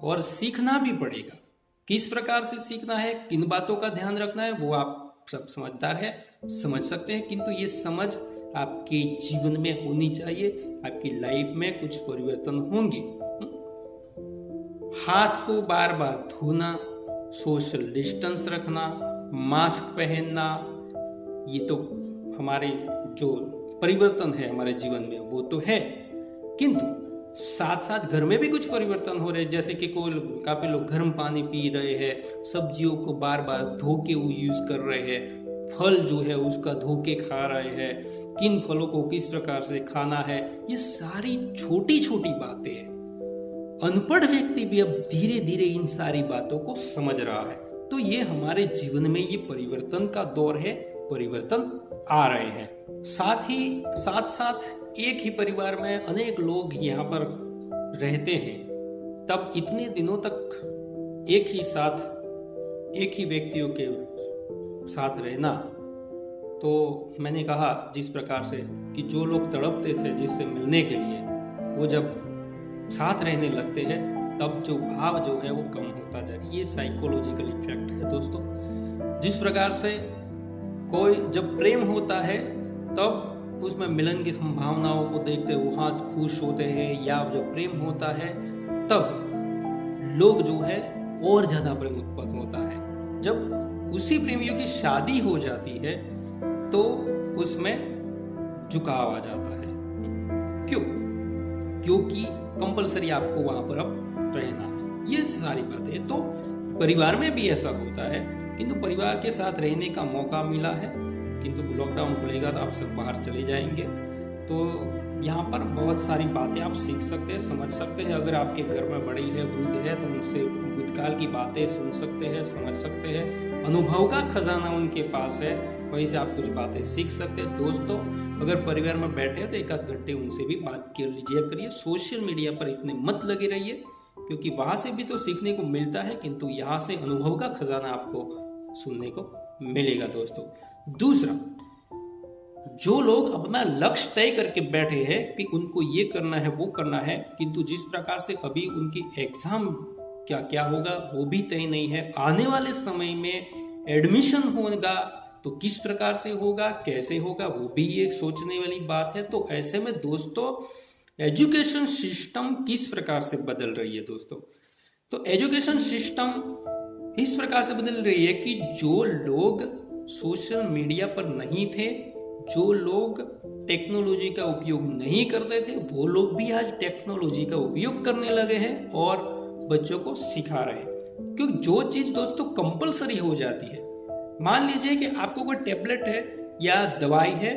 और सीखना भी पड़ेगा। किस प्रकार से सीखना है, किन बातों का ध्यान रखना है, वो आप सब समझदार है, समझ सकते हैं। किंतु ये समझ आपके जीवन में होनी चाहिए, आपकी लाइफ में कुछ परिवर्तन होंगे। हाथ को बार बार धोना, सोशल डिस्टेंस रखना, मास्क पहनना, ये तो हमारे जो परिवर्तन है हमारे जीवन में वो तो है। किंतु साथ साथ घर में भी कुछ परिवर्तन हो रहे हैं, जैसे कि काफी लोग गर्म पानी पी रहे हैं, सब्जियों को बार बार धो के यूज कर रहे हैं, फल जो है उसका धो के खा रहे हैं, किन फलों को किस प्रकार से खाना है, ये सारी छोटी छोटी बातें हैं। अनपढ़ व्यक्ति भी अब धीरे धीरे इन सारी बातों को समझ रहा है। तो ये हमारे जीवन में ये परिवर्तन का दौर है, परिवर्तन आ रहे हैं। साथ साथ एक ही परिवार में अनेक लोग यहाँ पर रहते हैं, तब इतने दिनों तक एक ही व्यक्तियों के साथ रहना, तो मैंने कहा जिस प्रकार से कि जो लोग तड़पते थे जिससे मिलने के लिए, वो जब साथ रहने लगते हैं तब जो भाव जो है वो कम होता जाए। ये साइकोलॉजिकल इफेक्ट है दोस्तों। जिस प्रकार से कोई जब प्रेम होता है तब उसमें मिलन की संभावनाओं को देखते वो हाथ खुश होते हैं, या जब प्रेम होता है तब लोग जो है और ज्यादा प्रेम उत्पन्न होता है। जब उसी प्रेमियों की शादी हो जाती है तो उसमें झुकाव आ जाता है। क्योंकि कंपलसरी आपको वहां पर अब रहना है। ये सारी बातें तो परिवार में भी ऐसा होता है, किंतु परिवार के साथ रहने का मौका मिला है, किंतु लॉकडाउन खुलेगा तो आप सब बाहर चले जाएंगे। तो यहाँ पर बहुत सारी बातें आप सीख सकते हैं, समझ सकते हैं। अगर आपके घर में बड़ी है, वृद्ध है, तो उनसे भूतकाल की बातें सुन सकते हैं, समझ सकते हैं। अनुभव का खजाना उनके पास है, वहीं से आप कुछ बातें सीख सकते हैं। दोस्तों, अगर परिवार में बैठे हैं तो एक आध घंटे उनसे भी बात कर लीजिए करिए। सोशल मीडिया पर इतने मत लगे रहिए, क्योंकि वहां से भी तो सीखने को मिलता है, किंतु यहाँ से अनुभव का खजाना आपको सुनने को मिलेगा दोस्तों। दूसरा, जो लोग अपना लक्ष्य तय करके बैठे हैं कि उनको ये करना है वो करना है, किंतु जिस प्रकार से अभी उनकी एग्जाम क्या क्या होगा वो भी तय नहीं है, आने वाले समय में एडमिशन होगा तो किस प्रकार से होगा, कैसे होगा, वो भी एक सोचने वाली बात है। तो ऐसे में दोस्तों एजुकेशन सिस्टम किस प्रकार से बदल रही है दोस्तों, तो एजुकेशन सिस्टम इस प्रकार से बदल रही है कि जो लोग सोशल मीडिया पर नहीं थे, जो लोग टेक्नोलॉजी का उपयोग नहीं करते थे, वो लोग भी आज टेक्नोलॉजी का उपयोग करने लगे हैं और बच्चों को सिखा रहे हैं। क्योंकि जो चीज दोस्तों कंपलसरी हो जाती है, मान लीजिए कि आपको कोई टेबलेट है या दवाई है,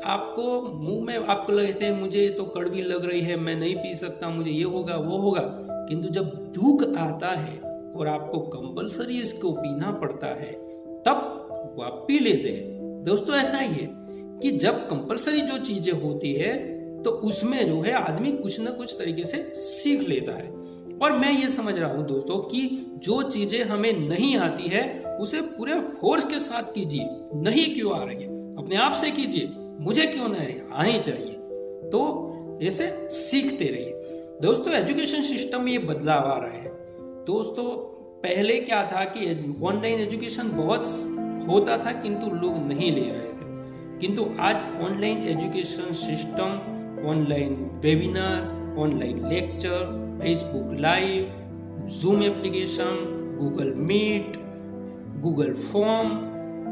आपको मुंह में आपको लगते हैं मुझे तो कड़वी लग रही है, मैं नहीं पी सकता, मुझे ये होगा वो होगा, किंतु जब दुख आता है और आपको कंपलसरी इसको पीना पड़ता है तब वो आप पी लेते हैं। दोस्तों ऐसा ही है कि जब कंपलसरी जो चीजें होती है तो उसमें जो है आदमी कुछ ना कुछ तरीके से सीख लेता है। और मैं ये समझ रहा हूं दोस्तों कि जो चीजें हमें नहीं आती है उसे पूरे फोर्स के साथ कीजिए। नहीं क्यों आ रही है, अपने आप से कीजिए, मुझे क्यों नहीं आनी चाहिए, तो ऐसे सीखते रहिए। दोस्तों एजुकेशन सिस्टम में ये बदलाव आ रहे हैं। दोस्तों पहले क्या था कि ऑनलाइन एजुकेशन बहुत होता था किंतु लोग नहीं ले रहे थे, किंतु आज online education system, online webinar, online lecture, Facebook live, Zoom application, Google Meet, Google form,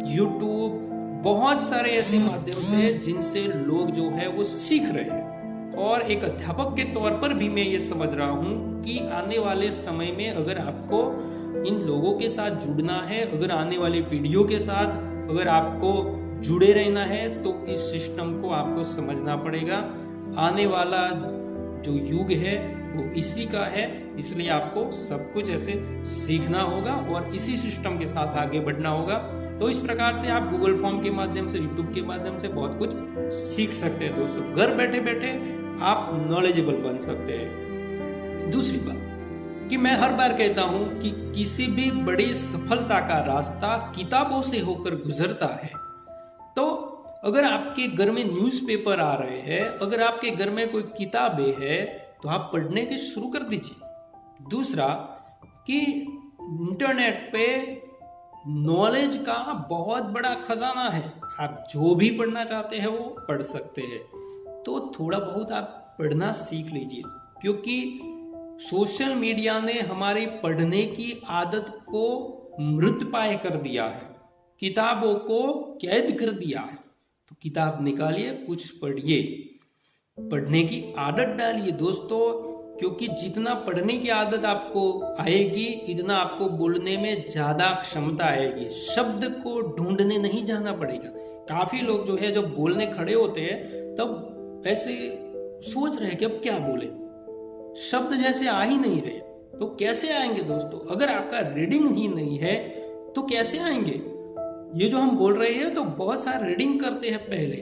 YouTube, बहुत सारे ऐसे माध्यम से जिनसे लोग जो है वो सीख रहे हैं। और एक अध्यापक के तौर पर भी मैं ये समझ रहा हूं कि आने वाले समय में अगर आपको इन लोगों के साथ जुड़ना है, अगर आने वाली पीढ़ियों के साथ अगर आपको जुड़े रहना है, तो इस सिस्टम को आपको समझना पड़ेगा। आने वाला जो युग है वो इसी का है, इसलिए आपको सब कुछ ऐसे सीखना होगा और इसी सिस्टम के साथ आगे बढ़ना होगा। तो इस प्रकार से आप गूगल फॉर्म के माध्यम से, यूट्यूब के माध्यम से बहुत कुछ सीख सकते हैं दोस्तों। घर बैठे बैठे आप नॉलेजेबल बन सकते हैं। दूसरी बात कि मैं हर बार कहता हूं कि किसी भी बड़ी सफलता का रास्ता किताबों से होकर गुजरता है। तो अगर आपके घर में न्यूज़पेपर आ रहे हैं, अगर आपके घर में कोई किताबें हैं, तो आप पढ़ने के शुरू कर दीजिए। दूसरा, कि इंटरनेट पे नॉलेज का बहुत बड़ा खजाना है। आप जो भी पढ़ना चाहते हैं वो पढ़ सकते हैं। तो थोड़ा बहुत आप पढ़ना सीख लीजिए, क्योंकि सोशल मीडिया ने हमारी पढ़ने की आदत को मृतप्राय कर दिया है, किताबों को कैद कर दिया है। तो किताब निकालिए, कुछ पढ़िए, पढ़ने की आदत डालिए दोस्तों, क्योंकि जितना पढ़ने की आदत आपको आएगी इतना आपको बोलने में ज्यादा क्षमता आएगी। शब्द को ढूंढने नहीं जाना पड़ेगा। काफी लोग जो है जब बोलने खड़े होते हैं तब ऐसे सोच रहे हैं कि अब क्या बोले, शब्द जैसे आ ही नहीं रहे। तो कैसे आएंगे दोस्तों? अगर आपका रीडिंग ही नहीं है तो कैसे आएंगे? ये जो हम बोल रहे हैं तो बहुत सारा रीडिंग करते हैं पहले,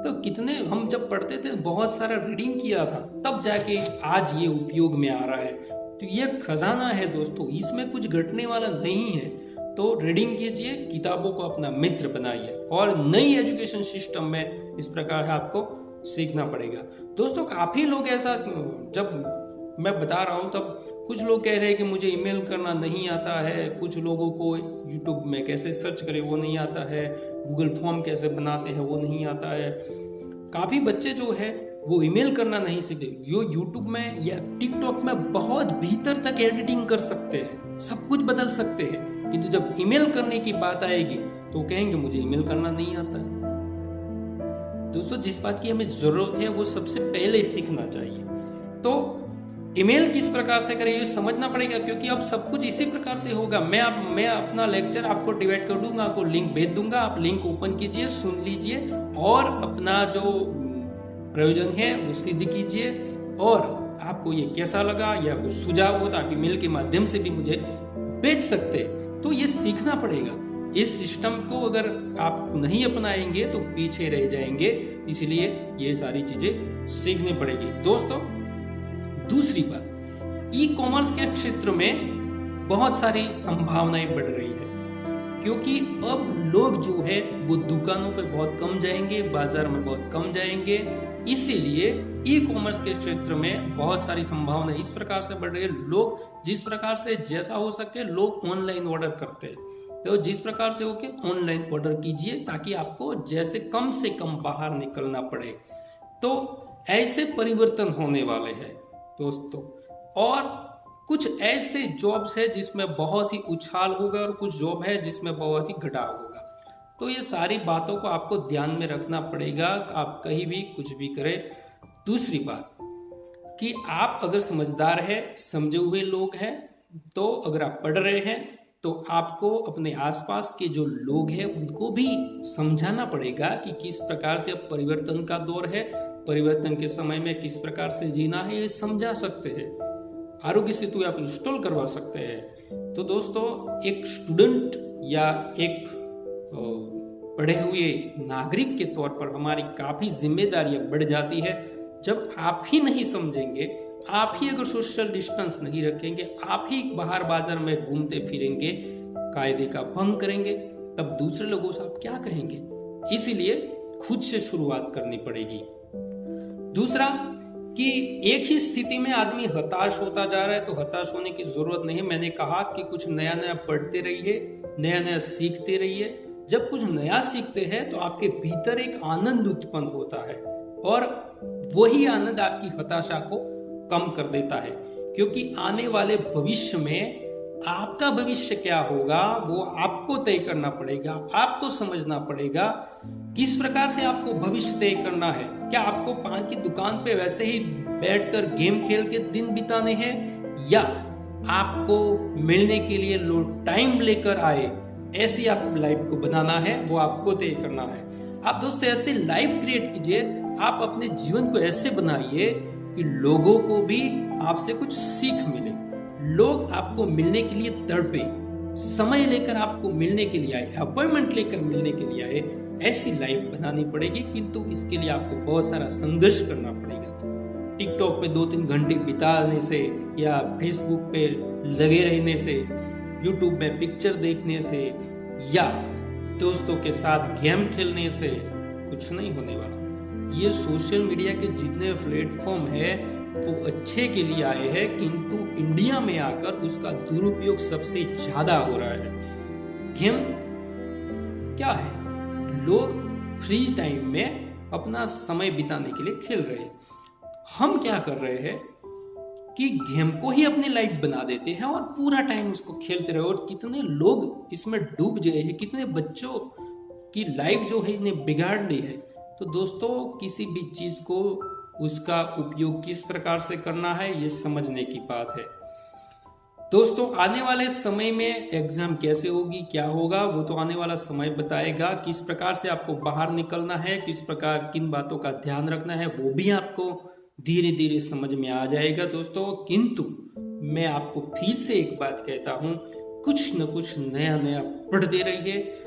तो कितने हम जब पढ़ते थे बहुत सारा रीडिंग किया था, तब जाके आज ये उपयोग में आ रहा है। तो ये खजाना है दोस्तों, इसमें कुछ घटने वाला नहीं है। तो रीडिंग कीजिए, किताबों को अपना मित्र बनाइए, और नई एजुकेशन सिस्टम में इस प्रकार आपको सीखना पड़ेगा। दोस्तों काफी लोग ऐसा, जब मैं बता रहा हूं तब कुछ लोग कह रहे हैं कि मुझे ईमेल करना नहीं आता है, कुछ लोगों को यूट्यूब में कैसे सर्च करें वो नहीं आता है, गूगल फॉर्म कैसे बनाते हैं वो नहीं आता है। काफी बच्चे जो है वो ईमेल करना नहीं सीखते। यो यूट्यूब में या टिकटॉक में बहुत भीतर तक एडिटिंग कर सकते हैं, सब कुछ बदल सकते हैं, किंतु जब ईमेल करने की बात आएगी तो कहेंगे मुझे ईमेल करना नहीं आता है। दोस्तों जिस बात की हमें जरूरत है वो सबसे पहले सीखना चाहिए। तो ईमेल किस प्रकार से करें ये समझना पड़ेगा, क्योंकि अब सब कुछ इसी प्रकार से होगा। मैं अपना लेक्चर आपको डिवाइड कर दूंगा, आपको लिंक भेज दूंगा, आप लिंक ओपन कीजिए, सुन लीजिए और अपना जो प्रयोजन है वो सिद्ध कीजिए। और आपको ये कैसा लगा या कुछ सुझाव हो तो आप ईमेल के माध्यम से भी मुझे भेज सकते। तो ये सीखना पड़ेगा। इस सिस्टम को अगर आप नहीं अपनाएंगे तो पीछे रह जाएंगे, इसलिए ये सारी चीजें सीखनी पड़ेगी। दोस्तों दूसरी बात, ई कॉमर्स के क्षेत्र में बहुत सारी संभावनाएं बढ़ रही है, क्योंकि अब लोग जो है वो दुकानों पे बहुत कम जाएंगे, बाजार में बहुत कम जाएंगे, इसीलिए ई कॉमर्स के क्षेत्र में बहुत सारी संभावनाएं इस प्रकार से बढ़ रही है। लोग जिस प्रकार से जैसा हो सके लोग ऑनलाइन ऑर्डर करते हैं, तो जिस प्रकार से हो के ऑनलाइन ऑर्डर कीजिए ताकि आपको जैसे कम से कम बाहर निकलना पड़े। तो ऐसे परिवर्तन होने वाले हैं दोस्तों। और कुछ ऐसे जॉब्स है जिसमें बहुत ही उछाल होगा और कुछ जॉब है जिसमें बहुत ही घटाव होगा। तो ये सारी बातों को आपको ध्यान में रखना पड़ेगा, आप कहीं भी कुछ भी करें। दूसरी बात कि आप अगर समझदार है, समझे हुए लोग हैं, तो अगर आप पढ़ रहे हैं तो आपको अपने आसपास के जो लोग हैं उनको भी समझाना पड़ेगा कि किस प्रकार से अब परिवर्तन का दौर है, परिवर्तन के समय में किस प्रकार से जीना है, ये समझा सकते हैं। आरोग्य सेतु आप इंस्टॉल करवा सकते हैं। तो दोस्तों एक स्टूडेंट या एक पढ़े हुए नागरिक के तौर पर हमारी काफी जिम्मेदारियां बढ़ जाती है। जब आप ही नहीं समझेंगे, आप ही अगर सोशल डिस्टेंस नहीं रखेंगे, आप ही बाहर बाजार में घूमते फिरेंगे, कायदे का भंग करेंगे, तब दूसरे लोगों से आप क्या कहेंगे? इसीलिए खुद से शुरुआत करनी पड़ेगी। दूसरा कि एक ही स्थिति में आदमी हताश होता जा रहा है, तो हताश होने की जरूरत नहीं। मैंने कहा कि कुछ नया नया पढ़ते रहिए, नया नया सीखते रहिए। जब कुछ नया सीखते हैं तो आपके भीतर एक आनंद उत्पन्न होता है, और वही आनंद आपकी हताशा को कम कर देता है। क्योंकि आने वाले भविष्य में आपका भविष्य क्या होगा वो आपको तय करना पड़ेगा, आपको समझना पड़ेगा किस प्रकार से आपको भविष्य तय करना है। क्या आपको पान की दुकान पे वैसे ही बैठकर गेम खेल के दिन बिताने हैं, या आपको मिलने के लिए लोग टाइम लेकर आए, ऐसी आप लाइफ को बनाना है, वो आपको तय करना है। आप दोस्तों ऐसे लाइफ क्रिएट कीजिए, आप अपने जीवन को ऐसे बनाइए कि लोगों को भी आपसे कुछ सीख मिले, लोग आपको मिलने के लिए तड़पे, समय लेकर आपको मिलने के लिए आए, अपॉइंटमेंट लेकर मिलने के लिए आए। ऐसी लाइफ बनानी पड़ेगी, किंतु इसके लिए आपको बहुत सारा संघर्ष करना पड़ेगा। टिकटॉक पे 2-3 घंटे बिताने से, या फेसबुक पे लगे रहने से, यूट्यूब में पिक्चर देखने से, या दोस्तों के साथ गेम खेलने से कुछ नहीं होने वाला। ये सोशल मीडिया के जितने प्लेटफॉर्म है वो अच्छे के लिए आए हैं, किंतु इंडिया में आकर उसका दुरुपयोग सबसे ज्यादा हो रहा है। गेम क्या है? लोग फ्री टाइम में अपना समय बिताने के लिए खेल रहे हैं। हम क्या कर रहे हैं कि गेम को ही अपनी लाइफ बना देते हैं और पूरा टाइम उसको खेलते रहे। और कितने लोग इसमें डूब गए हैं, कितने बच्चों की लाइफ जो है इन्हें बिगाड़ ली है। तो दोस्तों, किसी भी चीज को उसका उपयोग किस प्रकार से करना है, ये समझने की बात है। दोस्तों, आने वाले समय में एग्जाम कैसे होगी, क्या होगा, वो तो आने वाला समय बताएगा। किस प्रकार से आपको बाहर निकलना है, किस प्रकार किन बातों का ध्यान रखना है, वो भी आपको धीरे धीरे समझ में आ जाएगा दोस्तों। किंतु मैं आपको फिर से एक बात कहता हूं, कुछ न कुछ नया नया पढ़ते रहिए।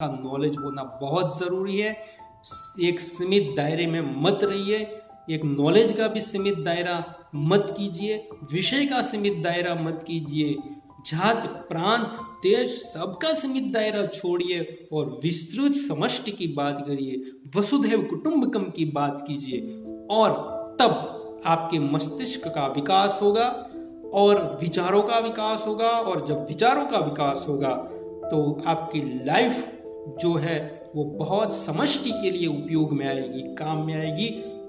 का नॉलेज होना बहुत जरूरी है। एक सीमित दायरे में मत रहिए, एक नॉलेज का भी सीमित दायरा मत कीजिए, विषय का सीमित दायरा मत कीजिए, जात प्रांत देश सबका सीमित दायरा छोड़िए और विस्तृत समष्टि की बात करिए, वसुधैव कुटुंबकम की बात कीजिए। और तब आपके मस्तिष्क का विकास होगा और विचारों का विकास होगा। और जब विचारों का विकास होगा तो आपकी लाइफ जो है वो बहुत समष्टि के लिए उपयोग में आएगी, काम में आएगी।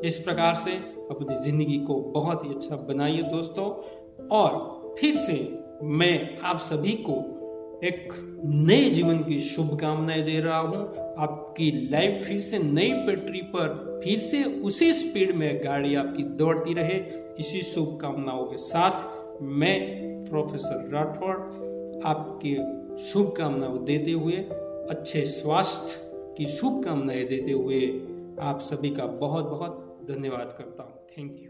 इस प्रकार से अपनी जिंदगी को बहुत ही अच्छा बनाइए दोस्तों। और फिर से मैं आप सभी को एक नए जीवन की शुभकामनाएं दे रहा हूं। आपकी लाइफ फिर से नई पटरी पर, फिर से उसी स्पीड में गाड़ी आपकी दौड़ती रहे, इसी शुभकामनाओं के साथ मैं प्रोफेसर राठौड़ आपके शुभकामनाएं देते हुए, अच्छे स्वास्थ्य की शुभकामनाएं देते हुए आप सभी का बहुत बहुत धन्यवाद करता हूँ। Thank you.